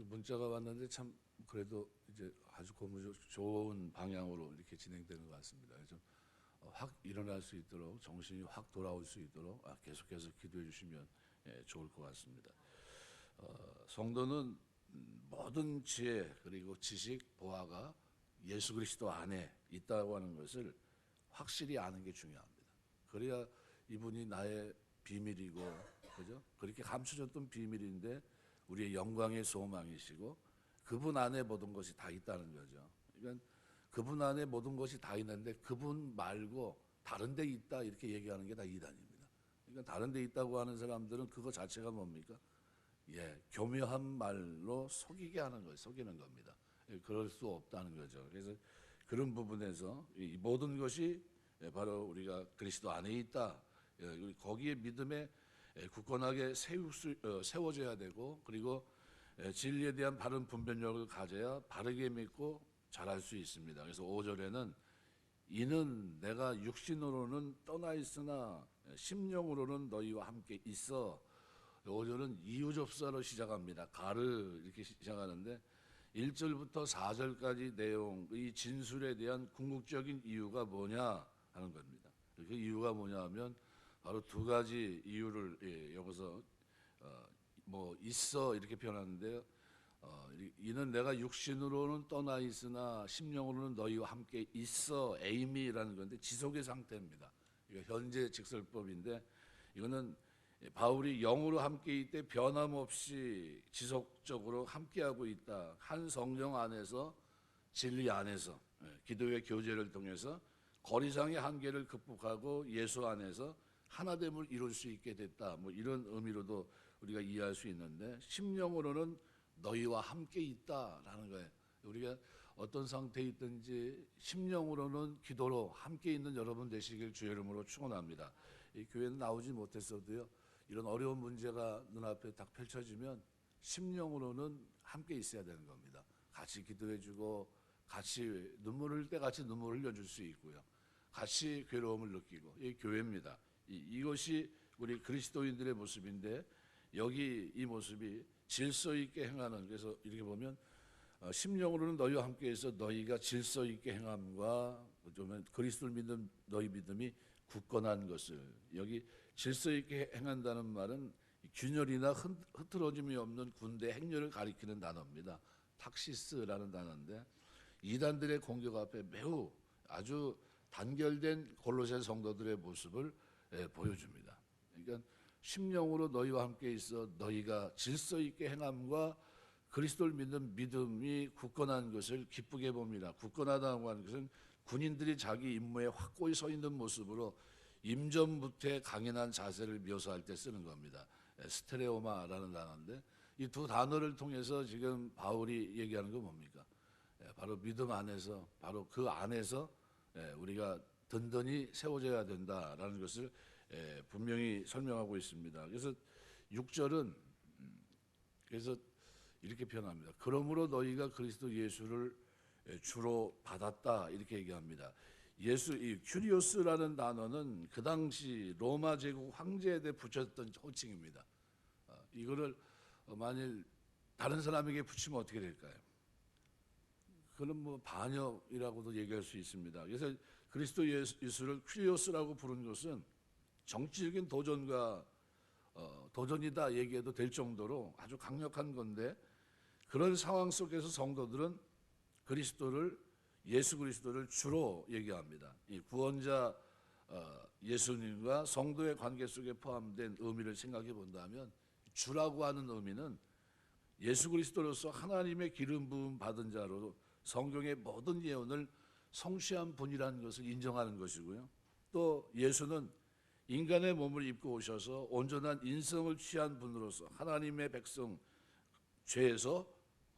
문자가 왔는데 참 그래도 이제 아주 좋은 방향으로 이렇게 진행되는 것 같습니다. 좀 확 일어날 수 있도록 정신이 확 돌아올 수 있도록 계속해서 기도해 주시면 좋을 것 같습니다. 성도는 모든 지혜 그리고 지식 보화가 예수 그리스도 안에 있다고 하는 것을 확실히 아는 게 중요합니다. 그래야 이분이 나의 비밀이고, 그죠? 그렇게 감춰졌던 비밀인데 우리의 영광의 소망이시고 그분 안에 모든 것이 다 있다는 거죠. 그러니까 그분 안에 모든 것이 다 있는데 그분 말고 다른 데 있다 이렇게 얘기하는 게 다 이단입니다. 그러니까 다른 데 있다고 하는 사람들은 그거 자체가 뭡니까? 교묘한 말로 속이게 하는 거예요. 속이는 겁니다. 그럴 수 없다는 거죠. 그래서 그런 부분에서 이 모든 것이 바로 우리가 그리스도 안에 있다. 거기에 믿음에 굳건하게 세워져야 되고, 그리고 진리에 대한 바른 분별력을 가져야 바르게 믿고 잘할 수 있습니다. 그래서 5절에는 이는 내가 육신으로는 떠나 있으나 심령으로는 너희와 함께 있어. 5절은 이유접사로 시작합니다. 가를 이렇게 시작하는데 1절부터 4절까지 내용, 이 진술에 대한 궁극적인 이유가 뭐냐 하는 겁니다. 그 이유가 뭐냐 하면 바로 두 가지 이유를 여기서 있어 이렇게 표현하는데요. 이는 내가 육신으로는 떠나 있으나 심령으로는 너희와 함께 있어. 에이미라는 건데 지속의 상태입니다. 이거 현재 직설법인데 이거는 바울이 영으로 함께 있되 변함없이 지속적으로 함께하고 있다. 한 성령 안에서 진리 안에서 기도의 교제를 통해서 거리상의 한계를 극복하고 예수 안에서 하나됨을 이룰 수 있게 됐다. 이런 의미로도 우리가 이해할 수 있는데 심령으로는 너희와 함께 있다라는 거예요. 우리가 어떤 상태에 있든지 심령으로는 기도로 함께 있는 여러분 되시길 주의 이름으로 축원합니다. 이 교회는 나오지 못했어도요. 이런 어려운 문제가 눈앞에 딱 펼쳐지면 심령으로는 함께 있어야 되는 겁니다. 같이 기도해주고 같이 눈물 흘릴 때 같이 눈물을 흘려줄 수 있고요. 같이 괴로움을 느끼고 이 교회입니다. 이것이 우리 그리스도인들의 모습인데 여기 이 모습이 질서 있게 행하는, 그래서 이렇게 보면 심령으로는 너희와 함께해서 너희가 질서 있게 행함과 좀 그리스도를 믿는 너희 믿음이 굳건한 것을, 여기 질서 있게 행한다는 말은 균열이나 흐트러짐이 없는 군대 행렬을 가리키는 단어입니다. 탁시스라는 단어인데 이단들의 공격 앞에 매우 아주 단결된 골로새 성도들의 모습을 보여줍니다. 그러니까 심령으로 너희와 함께 있어 너희가 질서 있게 행함과 그리스도를 믿는 믿음이 굳건한 것을 기쁘게 봅니다. 굳건하다고 하는 것은 군인들이 자기 임무에 확고히 서 있는 모습으로 임전부터의 강인한 자세를 묘사할 때 쓰는 겁니다. 스테레오마라는 단어인데 이 두 단어를 통해서 지금 바울이 얘기하는 건 뭡니까? 바로 믿음 안에서, 바로 그 안에서 우리가 든든히 세워져야 된다라는 것을 분명히 설명하고 있습니다. 그래서 6절은 그래서 이렇게 표현합니다. 그러므로 너희가 그리스도 예수를 주로 받았다 이렇게 얘기합니다. 이 큐리오스라는 단어는 그 당시 로마 제국 황제에 대해 붙였던 호칭입니다. 이거를 만일 다른 사람에게 붙이면 어떻게 될까요? 그건 반역이라고도 얘기할 수 있습니다. 그래서 그리스도 예수를 큐리오스라고 부른 것은 정치적인 도전이다 얘기해도 될 정도로 아주 강력한 건데, 그런 상황 속에서 성도들은 예수 그리스도를 주로 얘기합니다. 이 구원자 예수님과 성도의 관계 속에 포함된 의미를 생각해 본다면 주라고 하는 의미는 예수 그리스도로서 하나님의 기름 부음 받은 자로 성경의 모든 예언을 성취한 분이라는 것을 인정하는 것이고요. 또 예수는 인간의 몸을 입고 오셔서 온전한 인성을 취한 분으로서 하나님의 백성 죄에서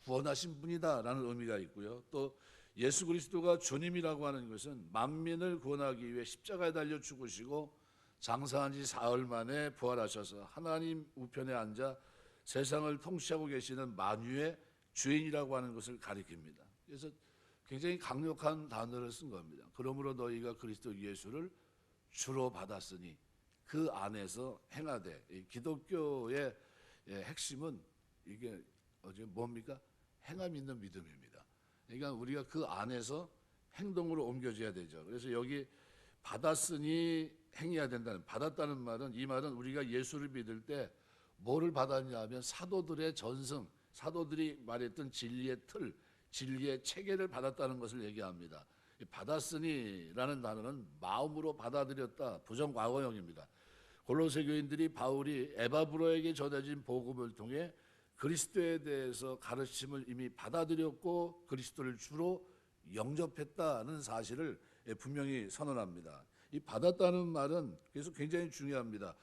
구원하신 분이다라는 의미가 있고요. 또 예수 그리스도가 주님이라고 하는 것은 만민을 구원하기 위해 십자가에 달려 죽으시고 장사한 지 사흘 만에 부활하셔서 하나님 우편에 앉아 세상을 통치하고 계시는 만유의 주인이라고 하는 것을 가리킵니다. 그래서 굉장히 강력한 단어를 쓴 겁니다. 그러므로 너희가 그리스도 예수를 주로 받았으니 그 안에서 행하되, 기독교의 핵심은 이게 뭡니까? 행함 있는 믿음입니다. 그러니까 우리가 그 안에서 행동으로 옮겨져야 되죠. 그래서 여기 받았으니 행해야 된다는, 받았다는 말은, 이 말은 우리가 예수를 믿을 때 뭐를 받았냐 하면 사도들의 전승, 사도들이 말했던 진리의 틀, 진리의 체계를 받았다는 것을 얘기합니다. 받았으니라는 단어는 마음으로 받아들였다, 부정과거형입니다. 골로새 교인들이 바울이 에바브로에게 전해진 복음을 통해 그리스도에 대해서 가르침을 이미 받아들였고 그리스도를 주로 영접했다는 사실을 분명히 선언합니다. 이 받았다는 말은 그래서 굉장히 중요합니다.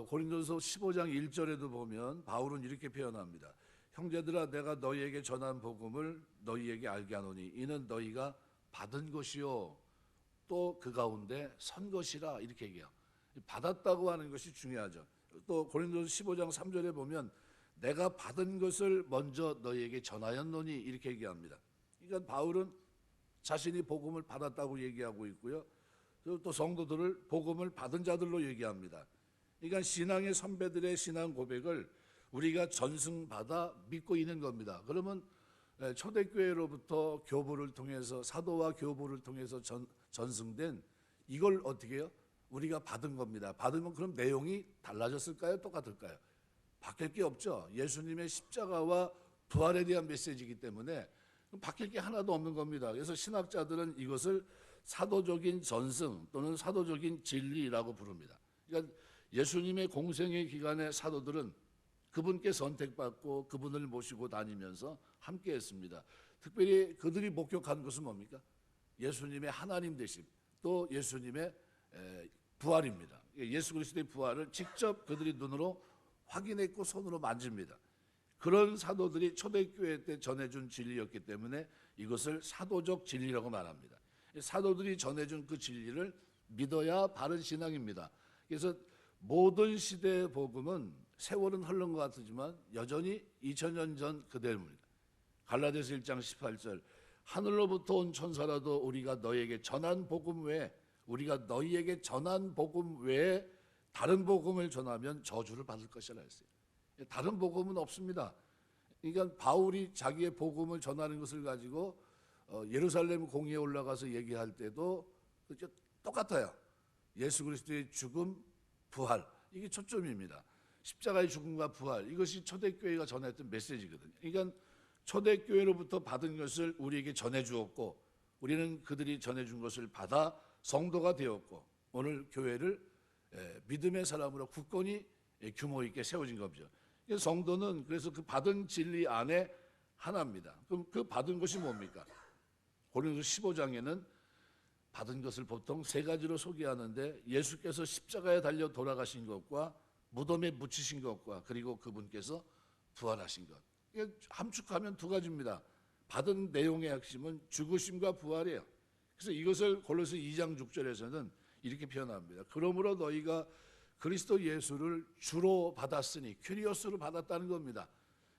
고린도서 15장 1절에도 보면 바울은 이렇게 표현합니다. 형제들아, 내가 너희에게 전한 복음을 너희에게 알게 하노니 이는 너희가 받은 것이요 또 그 가운데 선 것이라, 이렇게 얘기해요. 받았다고 하는 것이 중요하죠. 또 고린도서 15장 3절에 보면 내가 받은 것을 먼저 너희에게 전하였노니, 이렇게 얘기합니다. 그러니까 바울은 자신이 복음을 받았다고 얘기하고 있고요. 또 성도들을 복음을 받은 자들로 얘기합니다. 그러니까 신앙의 선배들의 신앙 고백을 우리가 전승받아 믿고 있는 겁니다. 그러면 초대교회로부터 교부를 통해서, 사도와 교부를 통해서 전승된 이걸 어떻게 해요? 우리가 받은 겁니다. 받으면 그럼 내용이 달라졌을까요? 똑같을까요? 바뀔 게 없죠. 예수님의 십자가와 부활에 대한 메시지이기 때문에 바뀔 게 하나도 없는 겁니다. 그래서 신학자들은 이것을 사도적인 전승 또는 사도적인 진리라고 부릅니다. 그러니까 예수님의 공생의 기간에 사도들은 그분께 선택받고 그분을 모시고 다니면서 함께 했습니다. 특별히 그들이 목격한 것은 뭡니까? 예수님의 하나님 되심, 또 예수님의 부활입니다. 예수 그리스도의 부활을 직접 그들이 눈으로 확인했고 손으로 만집니다. 그런 사도들이 초대교회 때 전해준 진리였기 때문에 이것을 사도적 진리라고 말합니다. 사도들이 전해준 그 진리를 믿어야 바른 신앙입니다. 그래서 모든 시대의 복음은 세월은 흐른 것 같지만 여전히 2000년 전 그대로입니다. 갈라디아서 1장 18절, 하늘로부터 온 천사라도 우리가 너희에게 전한 복음 외에, 우리가 너희에게 전한 복음 외에 다른 복음을 전하면 저주를 받을 것이라 했어요. 다른 복음은 없습니다. 그러니까 바울이 자기의 복음을 전하는 것을 가지고 예루살렘 공회에 올라가서 얘기할 때도 똑같아요. 예수 그리스도의 죽음, 부활, 이게 초점입니다. 십자가의 죽음과 부활, 이것이 초대교회가 전했던 메시지거든요. 그러니까 초대교회로부터 받은 것을 우리에게 전해주었고 우리는 그들이 전해준 것을 받아 성도가 되었고 오늘 교회를 믿음의 사람으로 굳건히 규모 있게 세워진 겁니다. 성도는 그래서 그 받은 진리 안에 하나입니다. 그럼 그 받은 것이 뭡니까? 고린도서 15장에는 받은 것을 보통 세 가지로 소개하는데, 예수께서 십자가에 달려 돌아가신 것과 무덤에 묻히신 것과 그리고 그분께서 부활하신 것. 함축하면 두 가지입니다. 받은 내용의 핵심은 죽으심과 부활이에요. 그래서 이것을 골로새 2장 6절에서는 이렇게 표현합니다. 그러므로 너희가 그리스도 예수를 주로 받았으니, 큐리오스로 받았다는 겁니다.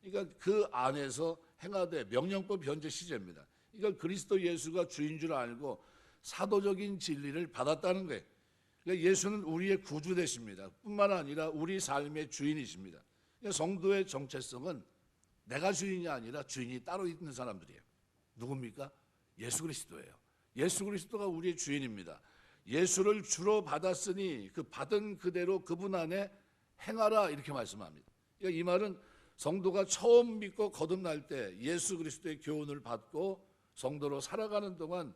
그러니까 그 안에서 행하되, 명령법 현재 시제입니다. 그러니까 그리스도 예수가 주인 줄 알고 사도적인 진리를 받았다는 거예요. 그러니까 예수는 우리의 구주 되십니다. 뿐만 아니라 우리 삶의 주인이십니다. 그러니까 성도의 정체성은 내가 주인이 아니라 주인이 따로 있는 사람들이에요. 누굽니까? 예수 그리스도예요. 예수 그리스도가 우리의 주인입니다. 예수를 주로 받았으니 그 받은 그대로 그분 안에 행하라, 이렇게 말씀합니다. 그러니까 이 말은 성도가 처음 믿고 거듭날 때 예수 그리스도의 교훈을 받고 성도로 살아가는 동안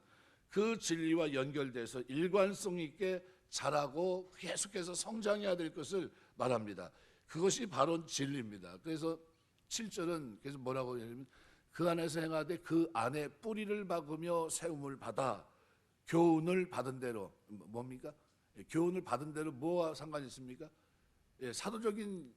그 진리와 연결돼서 일관성 있게 자라고 계속해서 성장해야 될 것을 말합니다. 그것이 바로 진리입니다. 그래서 7절은 그래서 뭐라고 하냐면 그 안에서 행하되 그 안에 뿌리를 박으며 세움을 받아 교훈을 받은 대로, 뭡니까? 교훈을 받은 대로 뭐와 상관이 있습니까? 사도적인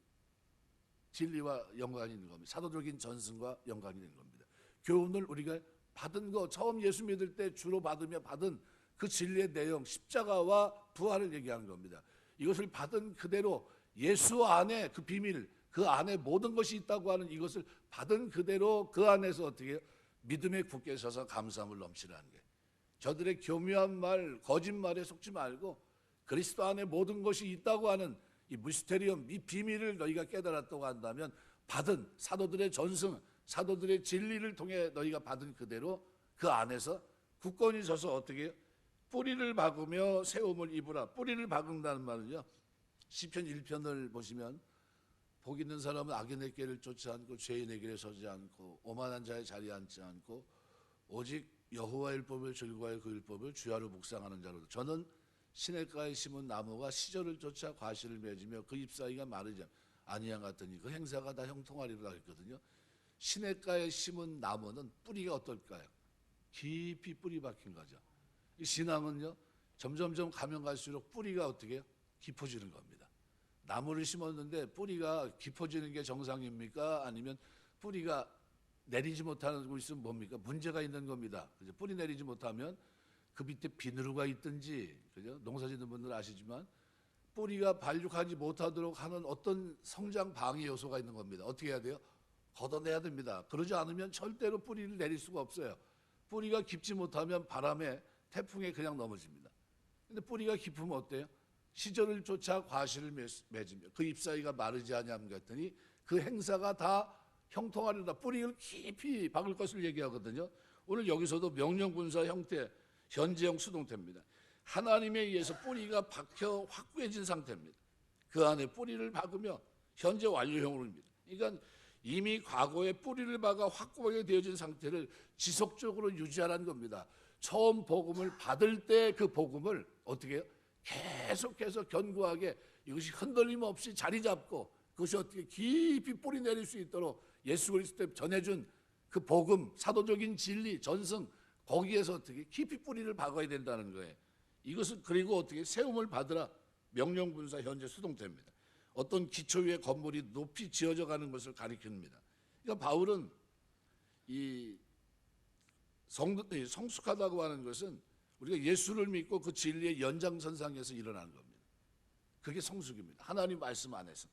진리와 연관이 있는 겁니다. 사도적인 전승과 연관이 있는 겁니다. 교훈을 우리가 받은 거, 처음 예수 믿을 때 주로 받으며 받은 그 진리의 내용, 십자가와 부활을 얘기하는 겁니다. 이것을 받은 그대로 예수 안에 그 비밀, 그 안에 모든 것이 있다고 하는 이것을 받은 그대로 그 안에서 어떻게 해요? 믿음에 굳게 서서 감사함을 넘치라는 게, 저들의 교묘한 말, 거짓말에 속지 말고 그리스도 안에 모든 것이 있다고 하는 이 미스테리엄, 이 비밀을 너희가 깨달았다고 한다면 받은 사도들의 전승, 사도들의 진리를 통해 너희가 받은 그대로 그 안에서 굳건히 서서 어떻게 해요? 뿌리를 박으며 세움을 입으라. 뿌리를 박는다는 말은요, 시편 1편을 보시면 복 있는 사람은 악인의 길을 쫓지 않고 죄인의 길에 서지 않고 오만한 자의 자리에 앉지 않고 오직 여호와의 율법을 즐거워하여 그 율법을 주야로 묵상하는 자로. 저는 시냇가에 심은 나무가 시절을 쫓아 과실을 맺으며 그 잎사귀가 마르지 아니한 같으니 그 행사가 다 형통하리라 했거든요. 시냇가에 심은 나무는 뿌리가 어떨까요? 깊이 뿌리 박힌 거죠. 이 신앙은요, 점점점 가면 갈수록 뿌리가 어떻게 해요? 깊어지는 겁니다. 나무를 심었는데 뿌리가 깊어지는 게 정상입니까? 아니면 뿌리가 내리지 못하는 곳이 있으면 뭡니까? 문제가 있는 겁니다. 그죠? 뿌리 내리지 못하면 그 밑에 비누가 있든지, 그죠? 농사 짓는 분들은 아시지만 뿌리가 발육하지 못하도록 하는 어떤 성장 방해 요소가 있는 겁니다. 어떻게 해야 돼요? 걷어내야 됩니다. 그러지 않으면 절대로 뿌리를 내릴 수가 없어요. 뿌리가 깊지 못하면 바람에 태풍에 그냥 넘어집니다. 근데 뿌리가 깊으면 어때요? 시절을 쫓아 과실을 맺으며 그 잎사귀가 마르지 아니함 같더니 그 행사가 다 형통하리라. 뿌리를 깊이 박을 것을 얘기하거든요. 오늘 여기서도 명령분사 형태, 현재형 수동태입니다. 하나님에 의해서 뿌리가 박혀 확고해진 상태입니다. 그 안에 뿌리를 박으며 현재 완료형으로입니다. 그러니까 이미 과거에 뿌리를 박아 확고하게 되어진 상태를 지속적으로 유지하라는 겁니다. 처음 복음을 받을 때 그 복음을 어떻게 해요? 계속해서 견고하게 이것이 흔들림 없이 자리 잡고 그것이 어떻게 깊이 뿌리 내릴 수 있도록 예수 그리스도에 전해준 그 복음, 사도적인 진리, 전승, 거기에서 어떻게 깊이 뿌리를 박아야 된다는 거예요. 이것은 그리고 어떻게 세움을 받으라. 명령분사 현재 수동태입니다. 어떤 기초 위에 건물이 높이 지어져 가는 것을 가리킵니다. 그러니까 바울은 이 성숙하다고 하는 것은 우리가 예수를 믿고 그 진리의 연장선상에서 일어나는 겁니다. 그게 성숙입니다. 하나님 말씀 안에서.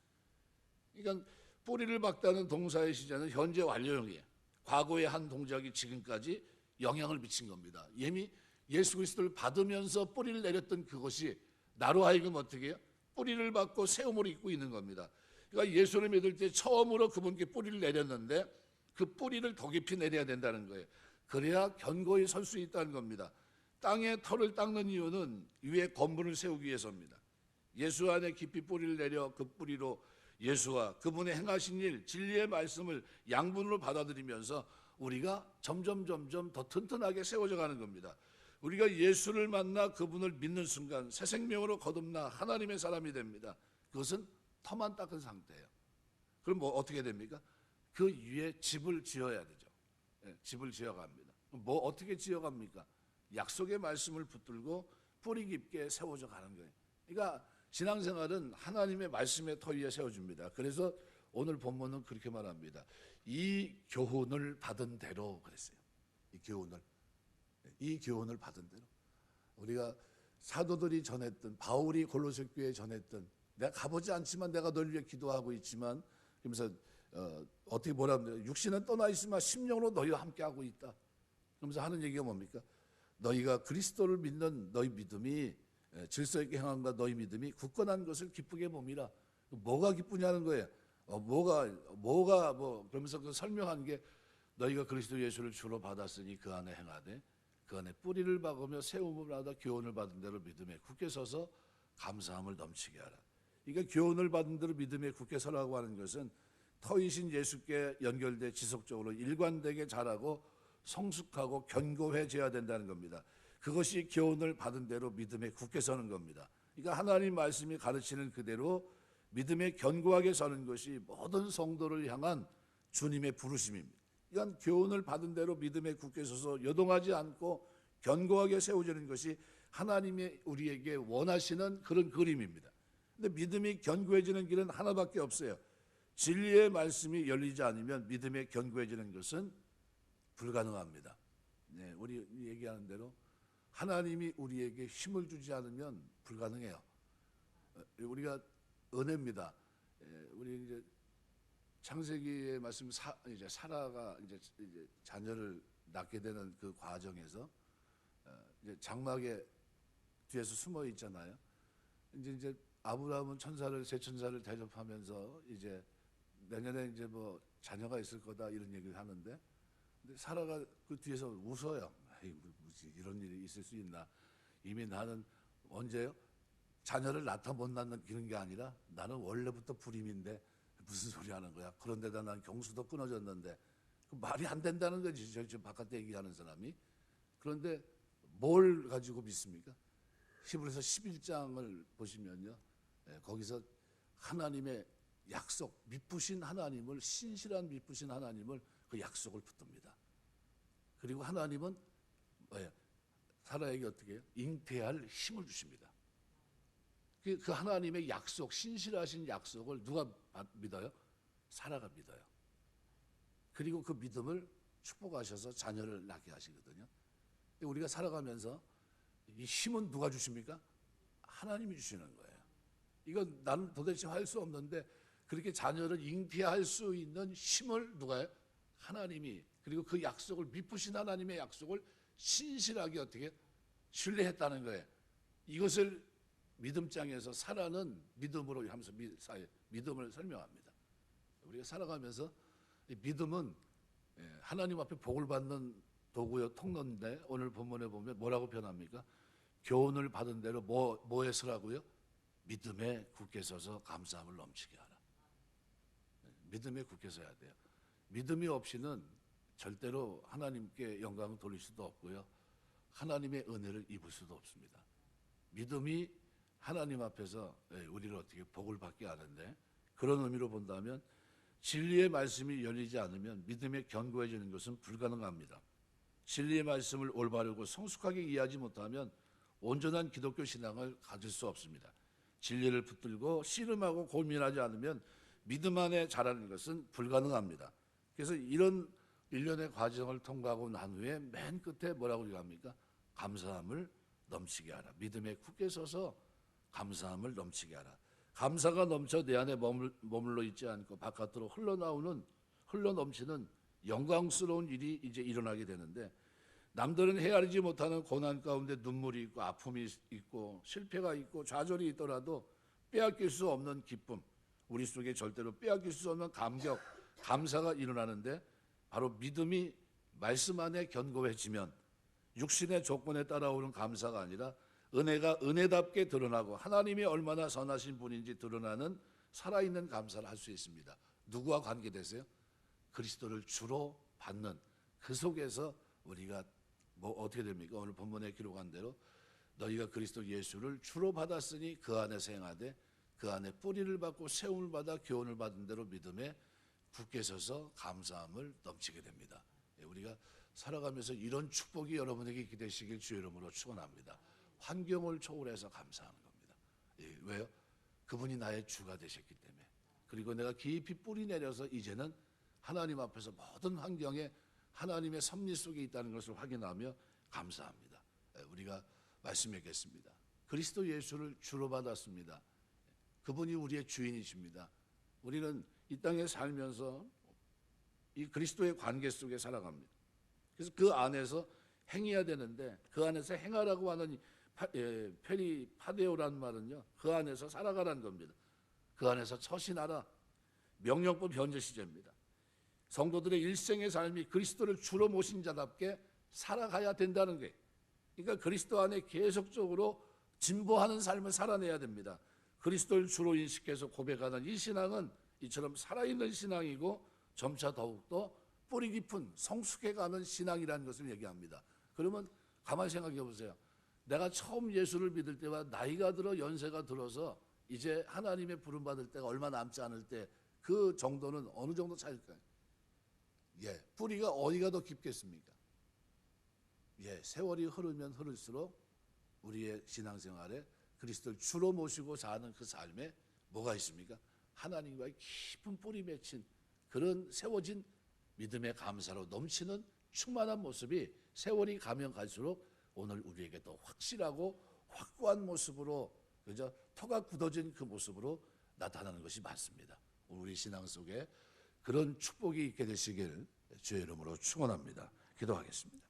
그러니까 뿌리를 박다는 동사의 시제는 현재 완료형이에요. 과거의 한 동작이 지금까지 영향을 미친 겁니다. 이미 예수 그리스도를 받으면서 뿌리를 내렸던 그것이 나로 하여금 어떻게 해요? 뿌리를 받고 세움을 입고 있는 겁니다. 그러니까 예수를 믿을 때 처음으로 그분께 뿌리를 내렸는데 그 뿌리를 더 깊이 내려야 된다는 거예요. 그래야 견고히 설 수 있다는 겁니다. 땅에 털을 닦는 이유는 위에 건물을 세우기 위해서입니다. 예수 안에 깊이 뿌리를 내려 그 뿌리로 예수와 그분의 행하신 일, 진리의 말씀을 양분으로 받아들이면서 우리가 점점 더 튼튼하게 세워져 가는 겁니다. 우리가 예수를 만나 그분을 믿는 순간 새 생명으로 거듭나 하나님의 사람이 됩니다. 그것은 터만 닦은 상태예요. 그럼 뭐 어떻게 됩니까? 그 위에 집을 지어야 되죠. 집을 지어갑니다. 뭐 어떻게 지어갑니까? 약속의 말씀을 붙들고 뿌리 깊게 세워져 가는 거예요. 그러니까 신앙생활은 하나님의 말씀의 터 위에 세워줍니다. 그래서 오늘 본문은 그렇게 말합니다. 이 교훈을 받은 대로 그랬어요. 이 교훈을 받은 대로. 우리가 사도들이 전했던, 바울이 골로새 교회에 전했던, 내가 가보지 않지만 내가 널 위해 기도하고 있지만, 그러면서 어떻게 뭐라 합니까? 육신은 떠나 있으나 심령으로 너희와 함께하고 있다. 그러면서 하는 얘기가 뭡니까? 너희가 그리스도를 믿는 너희 믿음이 질서 있게 행함과 너희 믿음이 굳건한 것을 기쁘게 봄이라. 뭐가 기쁘냐는 거예요. 그러면서 그 설명한 게 너희가 그리스도 예수를 주로 받았으니 그 안에 행하되 그 안에 뿌리를 박으며 세움을 받아 교훈을 받은 대로 믿음에 굳게 서서 감사함을 넘치게 하라. 그러니까 교훈을 받은 대로 믿음에 굳게 서라고 하는 것은 터이신 예수께 연결돼 지속적으로 일관되게 자라고 성숙하고 견고해져야 된다는 겁니다. 그것이 교훈을 받은 대로 믿음에 굳게 서는 겁니다. 그러니까 하나님 말씀이 가르치는 그대로 믿음에 견고하게 서는 것이 모든 성도를 향한 주님의 부르심입니다. 그러니까 교훈을 받은 대로 믿음에 굳게 서서 요동하지 않고 견고하게 세워지는 것이 하나님이 우리에게 원하시는 그런 그림입니다. 근데 믿음이 견고해지는 길은 하나밖에 없어요. 진리의 말씀이 열리지 않으면 믿음에 견고해지는 것은 불가능합니다. 네, 우리 얘기하는 대로 하나님이 우리에게 힘을 주지 않으면 불가능해요. 우리가 은혜입니다. 우리 이제 창세기의 말씀 이제 사라가 이제 자녀를 낳게 되는 그 과정에서 이제 장막에 뒤에서 숨어 있잖아요. 이제 아브라함은 새 천사를 대접하면서 이제 내년에 이제 뭐 자녀가 있을 거다 이런 얘기를 하는데, 근데 사라가 그 뒤에서 웃어요. 에이, 뭐지 이런 일이 있을 수 있나? 이미 나는 언제요? 자녀를 낳다 못 낳는 그런 게 아니라 나는 원래부터 불임인데 무슨 소리 하는 거야? 그런데다 난 경수도 끊어졌는데 그 말이 안 된다는 거지. 저 바깥에 얘기하는 사람이. 그런데 뭘 가지고 믿습니까? 히브리서 11장을 보시면요. 거기서 하나님의 약속, 미쁘신 하나님을, 신실한 미쁘신 하나님을 그 약속을 붙듭니다. 그리고 하나님은 사라에게 어떻게 해요? 잉태할 힘을 주십니다. 그 하나님의 약속, 신실하신 약속을 누가 믿어요? 사라가 믿어요. 그리고 그 믿음을 축복하셔서 자녀를 낳게 하시거든요. 우리가 살아가면서 이 힘은 누가 주십니까? 하나님이 주시는 거예요. 이건 나는 도대체 할 수 없는데 그렇게 자녀를 잉태할 수 있는 힘을 누가 해요? 하나님이. 그리고 그 약속을, 미쁘신 하나님의 약속을 신실하게 어떻게 신뢰했다는 거예요. 이것을 믿음장에서 사라는 믿음으로 하면서 믿음을 설명합니다. 우리가 살아가면서 믿음은 하나님 앞에 복을 받는 도구요, 통로인데 오늘 본문에 보면 뭐라고 표현합니까? 교훈을 받은 대로 뭐에 서라고요? 믿음에 굳게 서서 감사함을 넘치게 하라. 믿음에 굳게 서야 돼요. 믿음이 없이는 절대로 하나님께 영광을 돌릴 수도 없고요, 하나님의 은혜를 입을 수도 없습니다. 믿음이 하나님 앞에서 우리를 어떻게 복을 받게 하는데, 그런 의미로 본다면 진리의 말씀이 열리지 않으면 믿음에 견고해지는 것은 불가능합니다. 진리의 말씀을 올바르고 성숙하게 이해하지 못하면 온전한 기독교 신앙을 가질 수 없습니다. 진리를 붙들고 씨름하고 고민하지 않으면 믿음 안에 자라는 것은 불가능합니다. 그래서 이런 일련의 과정을 통과하고 난 후에 맨 끝에 뭐라고 얘기합니까? 감사함을 넘치게 하라. 믿음에 굳게 서서 감사함을 넘치게 하라. 감사가 넘쳐 내 안에 머물러 있지 않고 바깥으로 흘러넘치는 영광스러운 일이 이제 일어나게 되는데, 남들은 헤아리지 못하는 고난 가운데 눈물이 있고 아픔이 있고 실패가 있고 좌절이 있더라도 빼앗길 수 없는 기쁨, 우리 속에 절대로 빼앗길 수 없는 감격, 감사가 일어나는데, 바로 믿음이 말씀 안에 견고해지면 육신의 조건에 따라오는 감사가 아니라 은혜가 은혜답게 드러나고 하나님이 얼마나 선하신 분인지 드러나는 살아있는 감사를 할 수 있습니다. 누구와 관계되세요? 그리스도를 주로 받는 그 속에서 우리가 어떻게 됩니까? 오늘 본문에 기록한 대로 너희가 그리스도 예수를 주로 받았으니 그 안에서 행하되 그 안에 뿌리를 받고 세움을 받아 교훈을 받은 대로 믿음에 굳게 서서 감사함을 넘치게 됩니다. 우리가 살아가면서 이런 축복이 여러분에게 있게 되시길 주의 이름으로 축원합니다. 환경을 초월해서 감사하는 겁니다. 왜요? 그분이 나의 주가 되셨기 때문에. 그리고 내가 깊이 뿌리 내려서 이제는 하나님 앞에서 모든 환경에 하나님의 섭리 속에 있다는 것을 확인하며 감사합니다. 우리가 말씀하겠습니다. 그리스도 예수를 주로 받았습니다. 그분이 우리의 주인이십니다. 우리는 이 땅에 살면서 이 그리스도의 관계 속에 살아갑니다. 그래서 그 안에서 행해야 되는데, 그 안에서 행하라고 하는 페리파데오라는 말은요, 그 안에서 살아가라는 겁니다. 그 안에서 처신하라. 명령법 현재 시제입니다. 성도들의 일생의 삶이 그리스도를 주로 모신 자답게 살아가야 된다는 게, 그러니까 그리스도 안에 계속적으로 진보하는 삶을 살아내야 됩니다. 그리스도를 주로 인식해서 고백하는 이 신앙은 이처럼 살아있는 신앙이고 점차 더욱더 뿌리 깊은 성숙해가는 신앙이라는 것을 얘기합니다. 그러면 가만히 생각해 보세요. 내가 처음 예수를 믿을 때와 나이가 들어 연세가 들어서 이제 하나님의 부름받을 때가 얼마 남지 않을 때 그 정도는 어느 정도 차일까요? 뿌리가 어디가 더 깊겠습니까? 세월이 흐르면 흐를수록 우리의 신앙생활에 그리스도를 주로 모시고 사는 그 삶에 뭐가 있습니까? 하나님과의 깊은 뿌리 맺힌 그런 세워진 믿음의 감사로 넘치는 충만한 모습이 세월이 가면 갈수록 오늘 우리에게 더 확실하고 확고한 모습으로, 그죠? 터가 굳어진 그 모습으로 나타나는 것이 맞습니다. 우리 신앙 속에 그런 축복이 있게 되시길 주의 이름으로 축원합니다. 기도하겠습니다.